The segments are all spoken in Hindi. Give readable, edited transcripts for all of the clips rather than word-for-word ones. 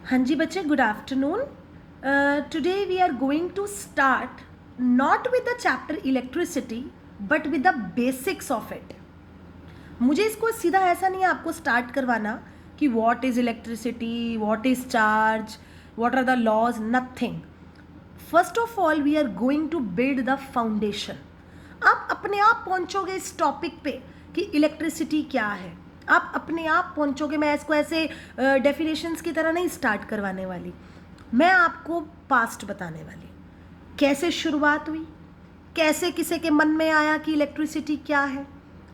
हाँ जी बच्चे, good afternoon. Today we are going to start not with the chapter electricity but with the basics of it. मुझे इसको सीधा ऐसा नहीं है आपको स्टार्ट करवाना कि what is electricity, what is charge, what are the laws, nothing. First of all we are going to build the foundation. आप अपने आप पहुंचोगे इस टॉपिक पे कि इलेक्ट्रिसिटी क्या है. आप अपने आप पहुंचोगे. मैं इसको ऐसे डेफिनेशंस की तरह नहीं स्टार्ट करवाने वाली. मैं आपको पास्ट बताने वाली, कैसे शुरुआत हुई, कैसे किसी के मन में आया कि इलेक्ट्रिसिटी क्या है.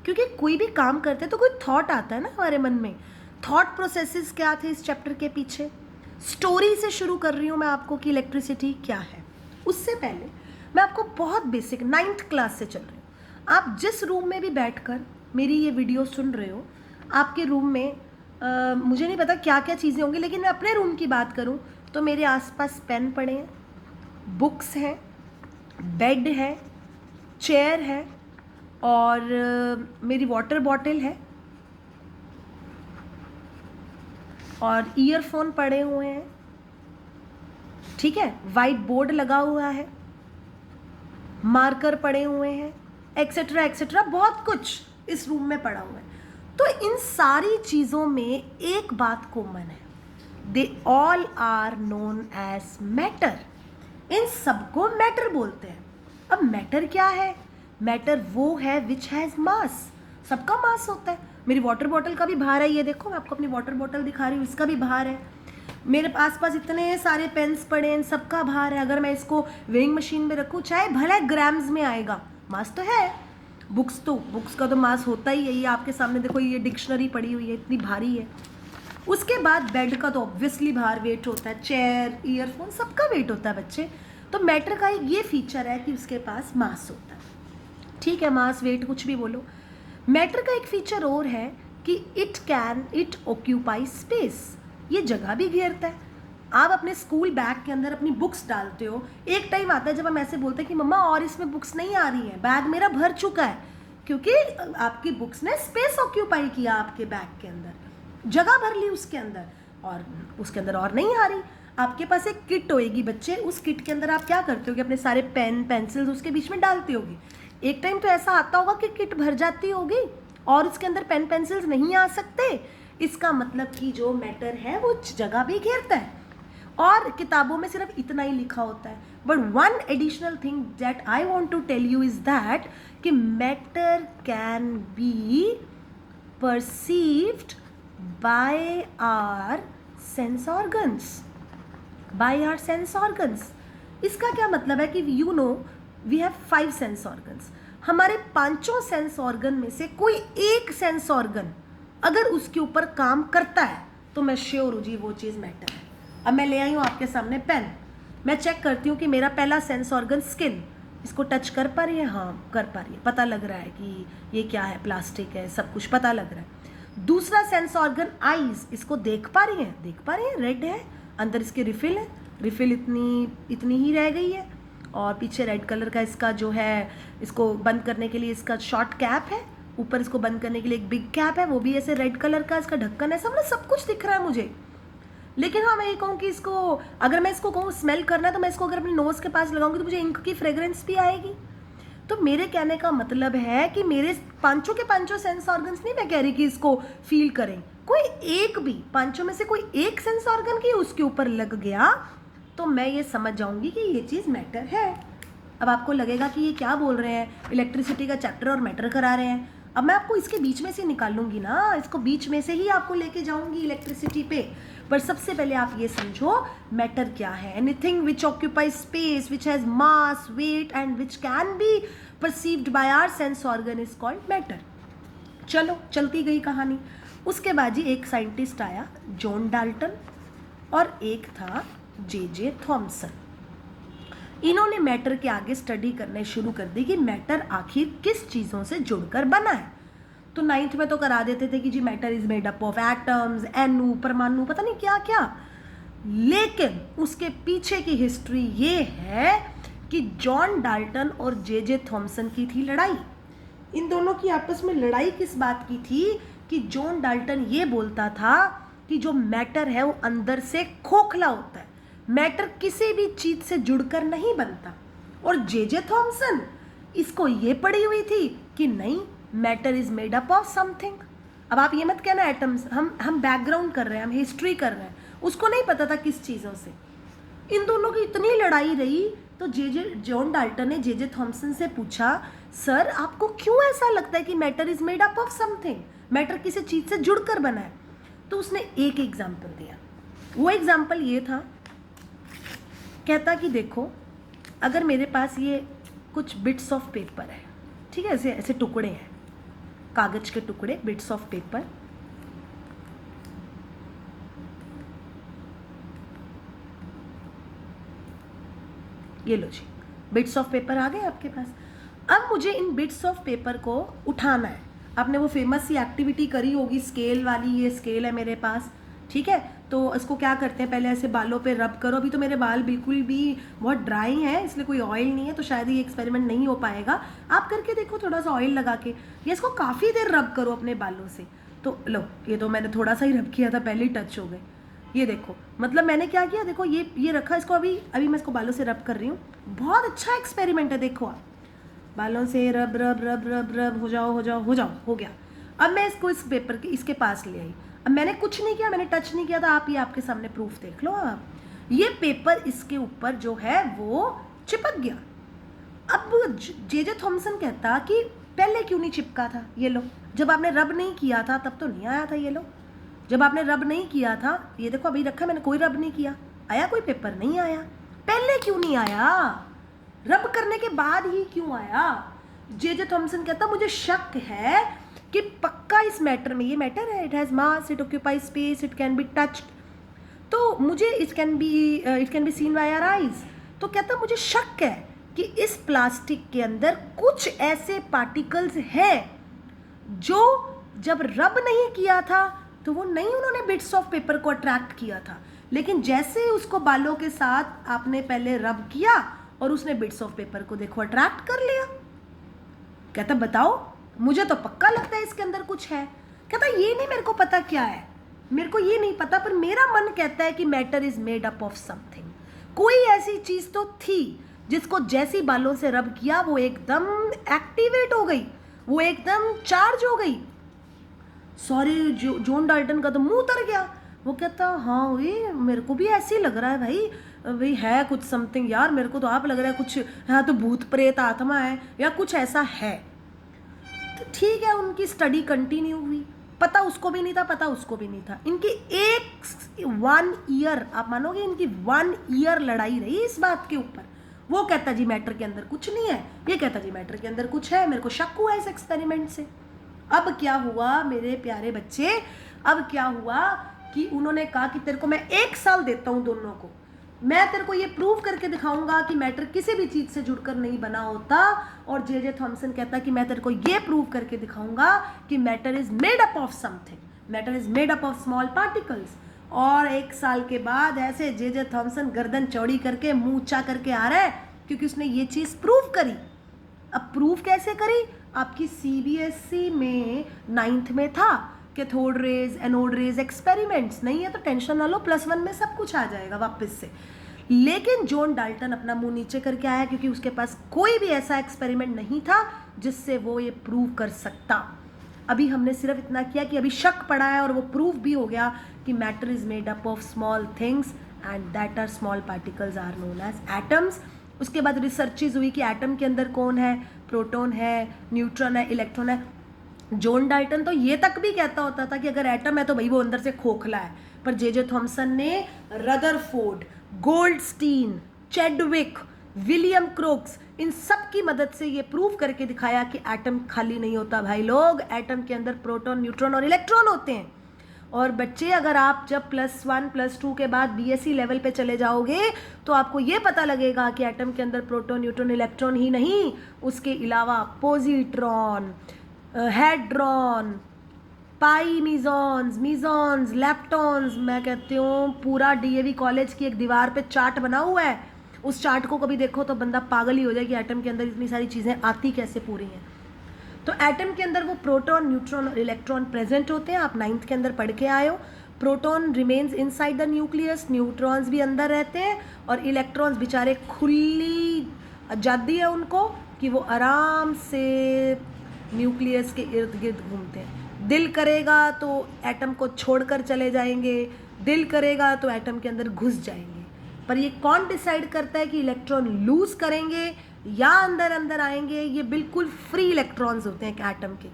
क्योंकि कोई भी काम करते तो कोई थॉट आता है ना हमारे मन में. थॉट प्रोसेसेस क्या थे इस चैप्टर के पीछे. स्टोरी से शुरू कर रही हूँ मैं आपको कि इलेक्ट्रिसिटी क्या है. उससे पहले मैं आपको बहुत बेसिक 9th क्लास से चल रही हूँ. आप जिस रूम में भी बैठकर मेरी ये वीडियो सुन रहे हो, आपके रूम में मुझे नहीं पता क्या क्या चीज़ें होंगी, लेकिन मैं अपने रूम की बात करूँ तो मेरे आसपास पेन पड़े हैं, बुक्स हैं, बेड है, चेयर है और मेरी वाटर बॉटल है और ईयरफोन पड़े हुए हैं. ठीक है, वाइट बोर्ड लगा हुआ है, मार्कर पड़े हुए हैं, एक्सेट्रा एक्सेट्रा, बहुत कुछ इस रूम में पड़ा हुआ है. तो इन सारी चीज़ों में एक बात कॉमन है, they all are known as matter. इन सबको मैटर बोलते हैं. अब मैटर क्या है? मैटर वो है विच हैज़ मास. सबका मास होता है. मेरी वाटर बॉटल का भी भार है. ये देखो, मैं आपको अपनी वाटर बॉटल दिखा रही हूँ, इसका भी भार है. मेरे आसपास इतने सारे पेन्स पड़े हैं, इन सबका भार है. अगर मैं इसको वेइंग मशीन में रखूँ, चाहे भले ग्राम्स में आएगा, मास तो है. बुक्स का तो मास होता ही है. ये आपके सामने देखो, ये डिक्शनरी पड़ी हुई है, इतनी भारी है. उसके बाद बेड का तो ऑब्वियसली भार, वेट होता है. चेयर, ईयरफोन, सबका वेट होता है बच्चे. तो मैटर का एक ये फीचर है कि उसके पास मास होता है. ठीक है, मास, वेट, कुछ भी बोलो. मैटर का एक फीचर और है कि इट ऑक्यूपाई स्पेस. ये जगह भी घेरता है. आप अपने स्कूल बैग के अंदर अपनी बुक्स डालते हो. एक टाइम आता है जब हम ऐसे बोलते हैं कि मम्मा और इसमें बुक्स नहीं आ रही हैं, बैग मेरा भर चुका है. क्योंकि आपकी बुक्स ने स्पेस ऑक्यूपाई किया आपके बैग के अंदर, जगह भर ली उसके अंदर, और उसके अंदर और नहीं आ रही. आपके पास एक किट होएगी बच्चे. उस किट के अंदर आप क्या करते होगे? अपने सारे पेन पेंसिल्स उसके बीच में डालते होगी. एक टाइम तो ऐसा आता होगा कि किट भर जाती होगी और उसके अंदर पेन पेंसिल्स नहीं आ सकते. इसका मतलब कि जो मैटर है वो जगह भी घेरता है. और किताबों में सिर्फ इतना ही लिखा होता है. But one additional thing that I want to tell you is that कि matter can be perceived by our sense organs. By our sense organs. इसका क्या मतलब है कि you know we have 5 sense organs. हमारे 5 सेंस ऑर्गन में से कोई एक सेंस ऑर्गन अगर उसके ऊपर काम करता है तो मैं श्योर हूँ जी वो चीज़ मैटर है. अब मैं ले आई हूँ आपके सामने पेन. मैं चेक करती हूँ कि मेरा पहला सेंस ऑर्गन स्किन इसको टच कर पा रही है. हाँ, कर पा रही है. पता लग रहा है कि ये क्या है, प्लास्टिक है, सब कुछ पता लग रहा है. दूसरा सेंस ऑर्गन आईज, इसको देख पा रही है, रेड है, अंदर इसके रिफिल है, रिफिल इतनी ही रह गई है, और पीछे रेड कलर का इसका जो है, इसको बंद करने के लिए इसका शॉर्ट कैप है, ऊपर इसको बंद करने के लिए एक बिग कैप है, वो भी ऐसे रेड कलर का, इसका ढक्कन है. सब कुछ दिख रहा है मुझे. लेकिन हाँ, मैं ये कहूँ कि इसको, अगर मैं इसको कहूँ स्मेल करना है, तो मैं इसको अगर अपने नोज़ के पास लगाऊंगी तो मुझे इंक की फ्रेग्रेंस भी आएगी. तो मेरे कहने का मतलब है कि मेरे 5 के 5 सेंस ऑर्गन्स नहीं, मैं कह रही कि इसको फील करें. कोई एक भी 5 में से कोई एक सेंस ऑर्गन की उसके ऊपर लग गया तो मैं ये समझ जाऊंगी कि ये चीज़ मैटर है. अब आपको लगेगा कि ये क्या बोल रहे हैं, इलेक्ट्रिसिटी का चैप्टर और मैटर करा रहे हैं. अब मैं आपको इसके बीच में से निकालूंगी ना, इसको बीच में से ही आपको लेके जाऊंगी इलेक्ट्रिसिटी पे. पर सबसे पहले आप ये समझो मैटर क्या है. Anything which occupy space, which has mass, weight and which can be perceived by our sense organ is called matter. चलो, चलती गई कहानी. उसके बाद जी एक साइंटिस्ट आया, जॉन डाल्टन, और एक था जे थॉमसन. इन्होंने मैटर के आगे स्टडी करने शुरू कर दी कि मैटर आखिर किस चीज़ों से जुड़कर बना है. तो 9th में तो करा देते थे कि जी matter is made up of atoms, एनू, परमाणु, पता नहीं क्या क्या. लेकिन उसके पीछे की हिस्ट्री ये है कि जॉन डाल्टन और जे थॉमसन की थी लड़ाई. इन दोनों की आपस में लड़ाई किस बात की थी कि जॉन डाल्टन ये बोलता था कि जो मैटर है वो अंदर से खोखला होता है, मैटर किसी भी चीज से जुड़कर नहीं बनता। और जे थॉमसन इसको ये पढ़ी हुई थी कि नहीं, matter is made up of something. अब आप ये मत कहना एटम्स, हम बैकग्राउंड कर रहे हैं, हम हिस्ट्री कर रहे हैं, उसको नहीं पता था किस चीज़ों से। इन दोनों की इतनी लड़ाई रही तो जॉन डाल्टन ने जे थॉमसन से पूछा, सर आपको क्यों ऐसा लगता है कि matter is made up of something, matter किसी चीज़ से जुड़कर बना है? तो उसने एक एग्जाम्पल दिया। वो एग्जाम्पल ये था, कहता कि देखो अगर मेरे पास ये कुछ बिट्स ऑफ पेपर है, ठीक है, ऐसे ऐसे टुकड़े हैं, कागज के टुकड़े, बिट्स ऑफ पेपर, ये लो जी, बिट्स ऑफ पेपर आ गए आपके पास। अब मुझे इन बिट्स ऑफ पेपर को उठाना है। आपने वो फेमस सी एक्टिविटी करी होगी स्केल वाली, ये स्केल है मेरे पास, ठीक है, तो इसको क्या करते हैं, पहले ऐसे बालों पे रब करो। अभी तो मेरे बाल बिल्कुल भी बहुत ड्राई हैं, इसलिए कोई ऑयल नहीं है, तो शायद ये एक्सपेरिमेंट नहीं हो पाएगा। आप करके देखो थोड़ा सा ऑयल लगा के, या इसको काफ़ी देर रब करो अपने बालों से। तो लो, ये तो मैंने थोड़ा सा ही रब किया था, पहले ही टच हो गए। ये देखो, मतलब मैंने क्या किया, देखो ये रखा, इसको अभी मैं इसको बालों से रब कर रही हूँ। बहुत अच्छा एक्सपेरिमेंट है, देखो आप बालों से रब रब रब रब रब, हो जाओ हो जाओ हो जाओ, हो गया। अब मैं इसको इस पेपर के इसके पास ले आई। अब मैंने कुछ नहीं किया, मैंने टच नहीं किया था, आप ये आपके सामने प्रूफ देख लो। आप ये पेपर इसके ऊपर जो है वो चिपक गया। अब जे थॉमसन कहता कि पहले क्यों नहीं चिपका था, ये लो, जब आपने रब नहीं किया था तब तो नहीं आया था, ये लो, जब आपने रब नहीं किया था, ये देखो अभी रखा, मैंने कोई रब नहीं किया, आया कोई पेपर नहीं आया, पहले क्यों नहीं आया, रब करने के बाद ही क्यों आया? जे थॉमसन कहता मुझे शक है कि पक्का इस मैटर में, ये मैटर है, it has mass, it occupy space, it can be touched, तो मुझे it can be seen by our eyes. तो कहता मुझे शक है कि इस प्लास्टिक के अंदर कुछ ऐसे पार्टिकल्स हैं जो जब रब नहीं किया था तो वो नहीं, उन्होंने बिट्स ऑफ पेपर को अट्रैक्ट किया था, लेकिन जैसे ही उसको बालों के साथ आपने पहले रब किया और उसने बिट्स ऑफ पेपर को देखो अट्रैक्ट कर लिया। कहता बताओ, मुझे तो पक्का लगता है इसके अंदर कुछ है। कहता ये नहीं मेरे को पता क्या है, मेरे को ये नहीं पता, पर मेरा मन कहता है कि matter is made up of something. कोई ऐसी चीज तो थी जिसको जैसी बालों से रब किया वो एकदम एक्टिवेट हो गई, वो एकदम चार्ज हो गई। सॉरी, जॉन डाल्टन का तो मुंह उतर गया। वो कहता हाँ वही, मेरे को भी ऐसे ही लग रहा है भाई है कुछ समथिंग यार, मेरे को तो आप लग रहा है कुछ, हाँ तो भूत प्रेत आत्मा है या कुछ ऐसा है। तो ठीक है, उनकी स्टडी कंटिन्यू हुई, पता उसको भी नहीं था, पता उसको भी नहीं था। इनकी 1 ईयर, आप मानोगे, इनकी 1 ईयर लड़ाई रही इस बात के ऊपर। वो कहता जी मैटर के अंदर कुछ नहीं है, ये कहता जी मैटर के अंदर कुछ है, मेरे को शक हुआ इस एक्सपेरिमेंट से। अब क्या हुआ मेरे प्यारे बच्चे, अब क्या हुआ कि उन्होंने कहा कि तेरे को मैं 1 साल देता हूँ दोनों को, मैं तेरे को ये प्रूव करके दिखाऊंगा कि मैटर किसी भी चीज़ से जुड़कर नहीं बना होता। और जे थॉमसन कहता कि मैं तेरे को ये प्रूव करके दिखाऊंगा कि matter is made up of something, matter is made up of small particles. और 1 साल के बाद ऐसे जे थॉमसन गर्दन चौड़ी करके मुंह ऊंचा करके आ रहा है, क्योंकि उसने ये चीज़ प्रूव करी। अब प्रूव कैसे करी? आपकी CBSE में 9th में था cathode rays, anode rays experiments, नहीं है तो टेंशन ना लो, +1 में सब कुछ आ जाएगा वापस से। लेकिन जॉन डाल्टन अपना मुंह नीचे करके आया, क्योंकि उसके पास कोई भी ऐसा एक्सपेरिमेंट नहीं था जिससे वो ये प्रूव कर सकता। अभी हमने सिर्फ इतना किया कि अभी शक पड़ा है और वो प्रूव भी हो गया कि matter is made up of small things and that are small particles are known as atoms. उसके बाद रिसर्चेज हुई कि एटम के अंदर कौन है, प्रोटॉन है, न्यूट्रॉन है, इलेक्ट्रॉन है। जॉन डाल्टन तो ये तक भी कहता होता था कि अगर एटम है तो भाई वो अंदर से खोखला है, पर जे थॉमसन ने रदरफोर्ड, गोल्डस्टीन, चैडविक, विलियम क्रोक्स, इन सब की मदद से ये प्रूव करके दिखाया कि एटम खाली नहीं होता भाई लोग, एटम के अंदर प्रोटॉन, न्यूट्रॉन और इलेक्ट्रॉन होते हैं। और बच्चे अगर आप जब +1 +2 के बाद BSc लेवल पे चले जाओगे तो आपको ये पता लगेगा कि एटम के अंदर प्रोटॉन, न्यूट्रॉन, इलेक्ट्रॉन ही नहीं, उसके अलावा पॉजिट्रॉन, हेड्रॉन, पाई मीजॉन्स, मीजॉन्स, लेप्टॉन्स, मैं कहती हूँ पूरा DAV कॉलेज की एक दीवार पे चार्ट बना हुआ है। उस चार्ट को कभी देखो तो बंदा पागल ही हो जाए कि एटम के अंदर इतनी सारी चीज़ें आती कैसे पूरी हैं। तो एटम के अंदर वो प्रोटॉन, न्यूट्रॉन और इलेक्ट्रॉन प्रेजेंट होते हैं। आप 9th के अंदर पढ़ के आए हो। Proton remains inside the nucleus, neutrons भी अंदर रहते हैं और इलेक्ट्रॉन्स बेचारे खुली आज़ादी है उनको कि वो आराम से न्यूक्लियस के इर्द गिर्द घूमते हैं। दिल करेगा तो एटम को छोड़कर चले जाएंगे, दिल करेगा तो एटम के अंदर घुस जाएंगे। पर ये कौन डिसाइड करता है कि इलेक्ट्रॉन लूज करेंगे या अंदर अंदर आएंगे? ये बिल्कुल फ्री इलेक्ट्रॉन्स होते हैं एटम के।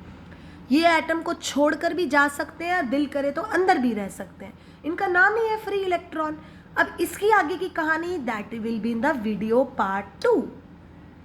ये एटम को छोड़कर भी जा सकते हैं, दिल करे तो अंदर भी रह सकते हैं। इनका नाम ही है फ्री इलेक्ट्रॉन। अब इसकी आगे की कहानी that will be in the video part 2।